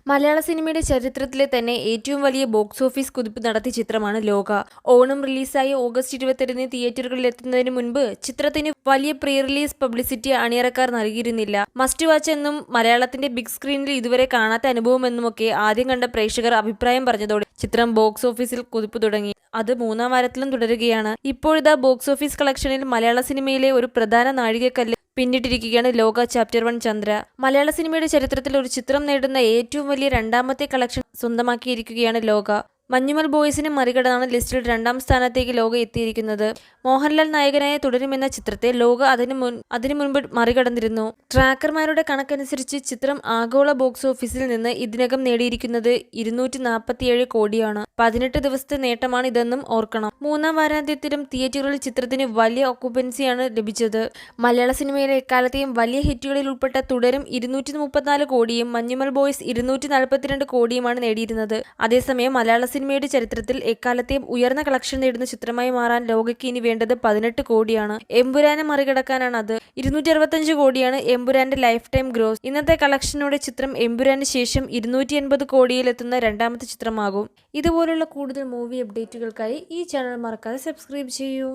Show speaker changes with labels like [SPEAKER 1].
[SPEAKER 1] മലയാള സിനിമയുടെ ചരിത്രത്തിലെ തന്നെ ഏറ്റവും വലിയ ബോക്സ് ഓഫീസ് കുതിപ്പ് നടത്തിയ ചിത്രമാണ് ലോക. ഓണം റിലീസായി ഓഗസ്റ്റ് 22 തിയേറ്ററുകളിൽ എത്തുന്നതിന് മുൻപ് ചിത്രത്തിന് വലിയ പ്രീ റിലീസ് പബ്ലിസിറ്റി അണിയറക്കാർ നൽകിയിരുന്നില്ല. മസ്റ്റ് വാച്ച് എന്നും മലയാളത്തിന്റെ ബിഗ് സ്ക്രീനിൽ ഇതുവരെ കാണാത്ത അനുഭവമെന്നുമൊക്കെ ആദ്യം കണ്ട പ്രേക്ഷകർ അഭിപ്രായം പറഞ്ഞതോടെ ചിത്രം ബോക്സ് ഓഫീസിൽ കുതിപ്പ് തുടങ്ങി. അത് മൂന്നാം വാരത്തിലും തുടരുകയാണ്. ഇപ്പോഴിതാ ബോക്സ് ഓഫീസ് കളക്ഷനിൽ മലയാള സിനിമയിലെ ഒരു പ്രധാന നാഴികക്കല്ല് പിന്നിട്ടിരിക്കുകയാണ് ലോക ചാപ്റ്റർ 1 ചന്ദ്ര. മലയാള സിനിമയുടെ ചരിത്രത്തിൽ ഒരു ചിത്രം നേടുന്ന ഏറ്റവും വലിയ രണ്ടാമത്തെ കളക്ഷൻ സ്വന്തമാക്കിയിരിക്കുകയാണ് ലോക. മഞ്ഞുമൽ ബോയ്സിനെ മറികടന്നാണ് ലിസ്റ്റിൽ 2ാം സ്ഥാനത്തേക്ക് ലോക എത്തിയിരിക്കുന്നത്. മോഹൻലാൽ നായകനായ തുടരുമെന്ന ചിത്രത്തെ ലോക അതിനു മുൻപ് മറികടന്നിരുന്നു. ട്രാക്കർമാരുടെ കണക്കനുസരിച്ച് ചിത്രം ആഗോള ബോക്സ് ഓഫീസിൽ നിന്ന് ഇതിനകം നേടിയിരിക്കുന്നത് 247 കോടിയാണ്. 18 ദിവസത്തെ നേട്ടമാണ് ഇതെന്നും ഓർക്കണം. മൂന്നാം വാരാന്ത്യത്തിലും തിയേറ്ററുകളിൽ ചിത്രത്തിന് വലിയ ഓക്കുപ്പൻസിയാണ് ലഭിച്ചത്. മലയാള സിനിമയിലെ എക്കാലത്തെയും വലിയ ഹിറ്റുകളിൽ ഉൾപ്പെട്ട തുടരും 234 കോടിയും മഞ്ഞുമൽ ബോയ്സ് 242 കോടിയുമാണ് നേടിയിരുന്നത്. അതേസമയം മലയാള സിനിമയുടെ ചരിത്രത്തിൽ എക്കാലത്തെയും ഉയർന്ന കളക്ഷൻ നേടുന്ന ചിത്രമായി മാറാൻ ലോകയ്ക്ക് ഇനി വേണ്ടത് 18 കോടിയാണ്. എമ്പുരാനെ മറികടക്കാനാണ് അത്. 265 കോടിയാണ് എമ്പുരാന്റെ ലൈഫ് ടൈം ഗ്രോസ്. ഇന്നത്തെ കളക്ഷനോടെ ചിത്രം എമ്പുരാന് ശേഷം 280 കോടിയിലെത്തുന്ന രണ്ടാമത്തെ ചിത്രമാകും. ഇതുപോലുള്ള കൂടുതൽ മൂവി അപ്ഡേറ്റുകൾക്കായി ഈ ചാനൽ മറക്കാതെ സബ്സ്ക്രൈബ് ചെയ്യൂ.